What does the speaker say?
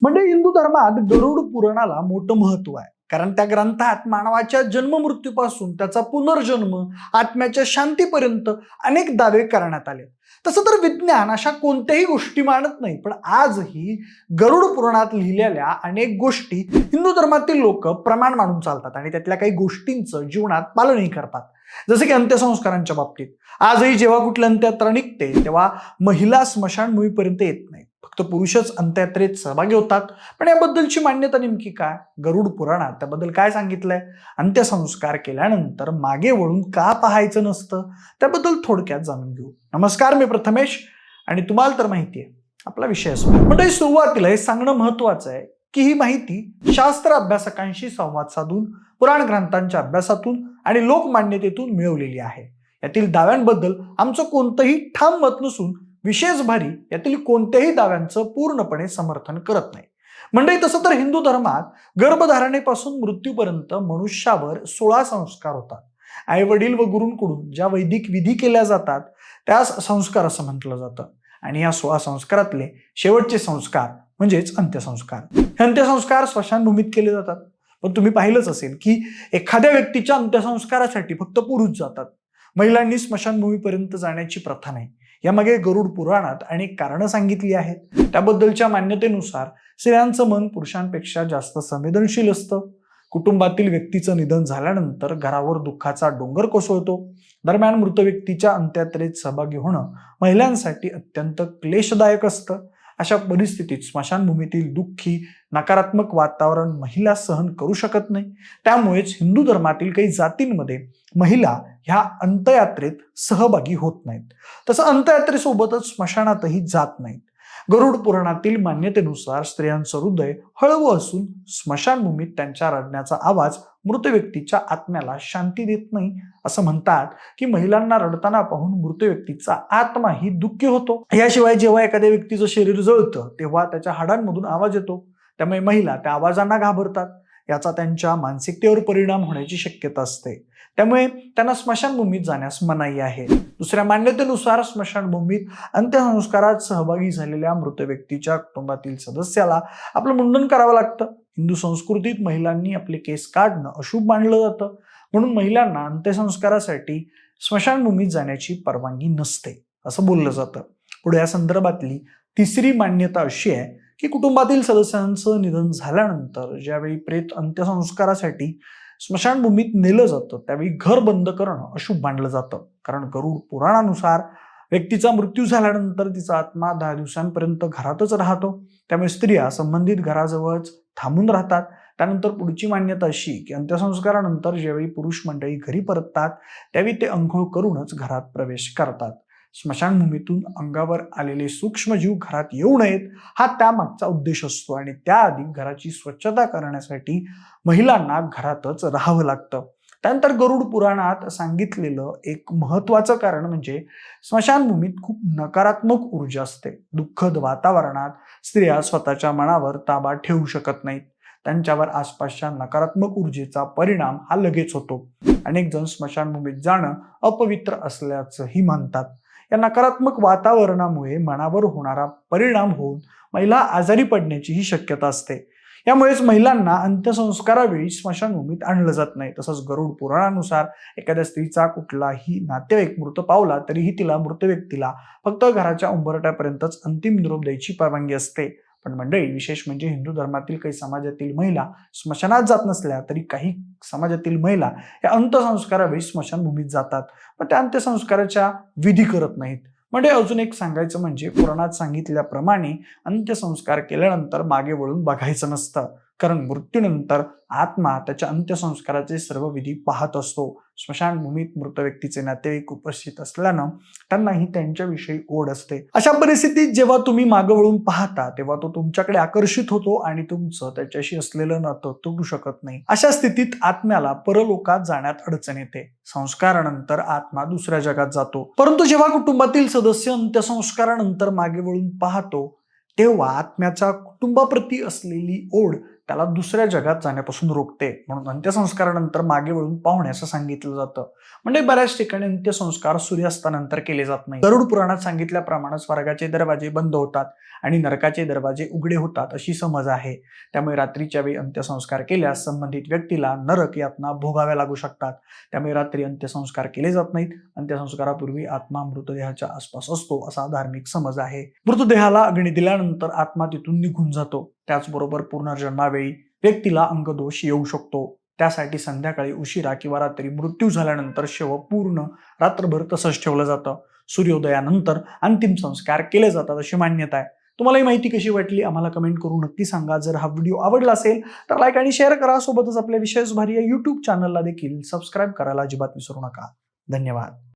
म्हणजे हिंदू धर्मात गरुड पुराणाला मोठं महत्व आहे. कारण त्या ग्रंथात मानवाच्या जन्म मृत्यूपासून त्याचा पुनर्जन्म, आत्म्याच्या शांतीपर्यंत अनेक दावे करण्यात आले. तसं तर विज्ञान अशा कोणत्याही गोष्टी मानत नाही, पण आजही गरुड पुराणात लिहिलेल्या अनेक गोष्टी हिंदू धर्मातील लोक प्रमाण मानून चालतात आणि त्यातल्या काही गोष्टींचं जीवनात पालनही करतात. जसे की अंत्यसंस्कारांच्या बाबतीत आजही जेव्हा कुठली अंत्ययात्रा निघते तेव्हा महिला स्मशानभूमीपर्यंत येत नाहीत, फक्त पुरुषच अंत्ययात्रेत सहभागी होतात. पण याबद्दलची मान्यता नेमकी काय? गरुड पुराणात त्याबद्दल काय सांगितलंय? अंत्यसंस्कार केल्यानंतर मागे वळून का पाहायचं नसतं? त्याबद्दल थोडक्यात जाणून घेऊ. नमस्कार, मी प्रथमेश आणि तुम्हाला तर माहिती आहे आपला विषय असतो. म्हणजे सुरुवातीला हे सांगणं महत्वाचं आहे की ही माहिती शास्त्र अभ्यासकांशी संवाद साधून, पुराण ग्रंथांच्या अभ्यासातून आणि लोकमान्यतेतून मिळवलेली आहे. यातील दाव्यांबद्दल आमचं कोणतंही ठाम मत नसून विशेष भारी यातील कोणत्याही दाव्यांचं पूर्णपणे समर्थन करत नाही. म्हणजे तसं तर हिंदू धर्मात गर्भधारणेपासून मृत्यूपर्यंत मनुष्यावर 16 संस्कार होतात. आई वडील व गुरूंकडून ज्या वैदिक विधी केल्या जातात त्यास संस्कार असं म्हटलं जातं. आणि या 16 संस्कारातले शेवटचे संस्कार म्हणजेच अंत्यसंस्कार. हे अंत्यसंस्कार स्मशानभूमीत केले जातात. पण तुम्ही पाहिलंच असेल की एखाद्या व्यक्तीच्या अंत्यसंस्कारासाठी फक्त पुरुष जातात. महिलांनी स्मशानभूमीपर्यंत जाण्याची प्रथा नाही. यामागे गरुड पुराणात अनेक कारणं सांगितली आहेत. त्याबद्दलच्या मान्यतेनुसार स्त्रियांचं मन पुरुषांपेक्षा जास्त संवेदनशील असतं. कुटुंबातील व्यक्तीचं निधन झाल्यानंतर घरावर दुःखाचा डोंगर कोसळतो. दरम्यान मृत व्यक्तीच्या अंत्ययात्रेत सहभागी होणं महिलांसाठी अत्यंत क्लेशदायक असतं. अशा परिस्थितीत स्मशानभूमीतील दुःखी नकारात्मक वातावरण महिला सहन करू शकत नाही. त्यामुळेच हिंदू धर्मातील काही जातींमध्ये महिला ह्या अंत्ययात्रेत सहभागी होत नाहीत. तसं अंत्ययात्रेसोबतच स्मशानातही जात नाहीत. गरुड पुराणातील मान्यतेनुसार स्त्रियांचं हृदय हळवं असून स्मशानभूमीत त्यांच्या रडण्याचा आवाज मृत व्यक्तीच्या आत्म्याला शांती देत नाही. असं म्हणतात की महिलांना रडताना पाहून मृत व्यक्तीचा आत्माही दुःखी होतो. याशिवाय जेव्हा एखाद्या व्यक्तीचं शरीर जळतं तेव्हा त्याच्या हाडांमधून आवाज येतो. त्यामुळे महिला त्या आवाजांना घाबरतात. याचा त्यांच्या मानसिकतेवर परिणाम होण्याची शक्यता असते. त्यामुळे त्यांना स्मशानभूमीत जाण्यास मनाई आहे. दुसऱ्या मान्यतेनुसार स्मशानभूमीत अंत्यसंस्कारात सहभागी झालेल्या मृत व्यक्तीच्या कुटुंबातील सदस्याला आपलं मुंडन करावं लागतं. हिंदू संस्कृतीत महिलांनी आपले केस काढणं अशुभ मानलं जातं. म्हणून महिलांना अंत्यसंस्कारासाठी स्मशानभूमीत जाण्याची परवानगी नसते असं बोललं जातं. पुढे या संदर्भातली तिसरी मान्यता अशी आहे की कुटुंबातील सदस्यांचं निधन झाल्यानंतर ज्यावेळी प्रेत अंत्यसंस्कारासाठी स्मशानभूमीत नेलं जातं त्यावेळी घर बंद करणं अशुभ मानलं जातं. कारण गरुड पुराणानुसार व्यक्तीचा मृत्यू झाल्यानंतर तिचा आत्मा 10 दिवसांपर्यंत घरातच राहतो. त्यामुळे स्त्रिया संबंधित घराजवळच थांबून राहतात. त्यानंतर पुढची मान्यता अशी की अंत्यसंस्कारानंतर ज्यावेळी पुरुष मंडळी घरी परततात त्यावेळी ते अंघोळ करूनच घरात प्रवेश करतात. स्मशानभूमीतून अंगावर आलेले सूक्ष्मजीव घरात येऊ नयेत हा त्यामागचा उद्देश असतो आणि त्याआधी घराची स्वच्छता करण्यासाठी महिलांना घरातच राहावं लागतं. त्यानंतर गरुड पुराणात सांगितलेलं एक महत्वाचं कारण म्हणजे स्मशानभूमीत खूप नकारात्मक ऊर्जा असते. दुःखद वातावरणात स्त्रिया स्वतःच्या मनावर ताबा ठेवू शकत नाहीत. त्यांच्यावर आसपासच्या नकारात्मक ऊर्जेचा परिणाम हा लगेच होतो. अनेक जण स्मशानभूमीत जाणं अपवित्र असल्याचंही मानतात. या नकारात्मक वातावरणामुळे मनावर होणारा परिणाम होऊन महिला आजारी पडण्याचीही शक्यता असते. यामुळेच महिलांना अंत्यसंस्कारावेळी स्मशानभूमीत आणलं जात नाही. तसंच गरुड पुराणानुसार एखाद्या स्त्रीचा कुठलाही नातेवाईक मृत पावला तरीही तिला मृत व्यक्तीला फक्त घराच्या उंबरठ्यापर्यंतच अंतिम निरोप द्यायची परवानगी असते. पण मंडळी, विशेष म्हणजे हिंदू धर्मातील काही समाजातील महिला स्मशानात जात नसल्या तरी काही समाजातील महिला या अंत्यसंस्कारावेळी स्मशानभूमीत जातात, पण त्या अंत्यसंस्काराच्या विधी करत नाहीत. म्हणजे अजून एक सांगायचं म्हणजे पुराणात सांगितल्याप्रमाणे अंत्यसंस्कार केल्यानंतर मागे वळून बघायचं नसतं. कारण मृत्यूनंतर आत्मा त्याच्या अंत्यसंस्काराचे सर्व विधी पाहत असतो. स्मशानभूमीत मृत व्यक्तीचे नातेवाईक उपस्थित असल्यानं त्यांनाही त्यांच्याविषयी ओढ असते. अशा परिस्थितीत जेव्हा तुम्ही मागे वळून पाहता तेव्हा तो तुमच्याकडे आकर्षित होतो आणि तुमचं त्याच्याशी असलेलं नातं तुटू शकत नाही. अशा स्थितीत आत्म्याला परलोकात जाण्यात अडचण येते. संस्कारानंतर आत्मा दुसऱ्या जगात जातो. परंतु जेव्हा कुटुंबातील सदस्य अंत्यसंस्कारानंतर मागे वळून पाहतो तेव्हा आत्म्याचा कुटुंबाप्रती असलेली ओढ त्याला दुसऱ्या जगात जाण्यापासून रोखते. म्हणून अंत्यसंस्कारानंतर मागे वळून पाहू नये असं सांगितलं जातं. म्हणजे बऱ्याच ठिकाणी अंत्यसंस्कार सूर्यास्तानंतर केले जात नाही. गरुड पुराणात सांगितल्याप्रमाणे स्वर्गाचे दरवाजे बंद होतात आणि नरकाचे दरवाजे उघडे होतात अशी समज आहे. त्यामुळे रात्रीच्या वेळी अंत्यसंस्कार केल्यास संबंधित व्यक्तीला नरक यातना भोगाव्या लागू शकतात. त्यामुळे रात्री अंत्यसंस्कार केले जात नाहीत. अंत्यसंस्कारापूर्वी आत्मा मृतदेहाच्या आसपास असतो असा धार्मिक समज आहे. मृतदेहाला अग्नी दिल्यानंतर आत्मा तिथून निघून जातो. त्याचबरोबर पुनर्जन्मावेळी व्यक्तीला अंगदोष येऊ शकतो. त्यासाठी संध्याकाळी उशिरा किंवा रात्री मृत्यू झाल्यानंतर शव पूर्ण रात्रभर तसंच ठेवलं जातं. सूर्योदयानंतर अंतिम संस्कार केले जातात अशी मान्यता आहे. तुम्हाला ही माहिती कशी वाटली आम्हाला कमेंट करून नक्की सांगा. जर हा व्हिडिओ आवडला असेल तर लाईक आणि शेअर करा. सोबतच आपल्या विशेष भारी या YouTube चॅनलला देखील सबस्क्राईब करायला अजिबात विसरू नका. धन्यवाद.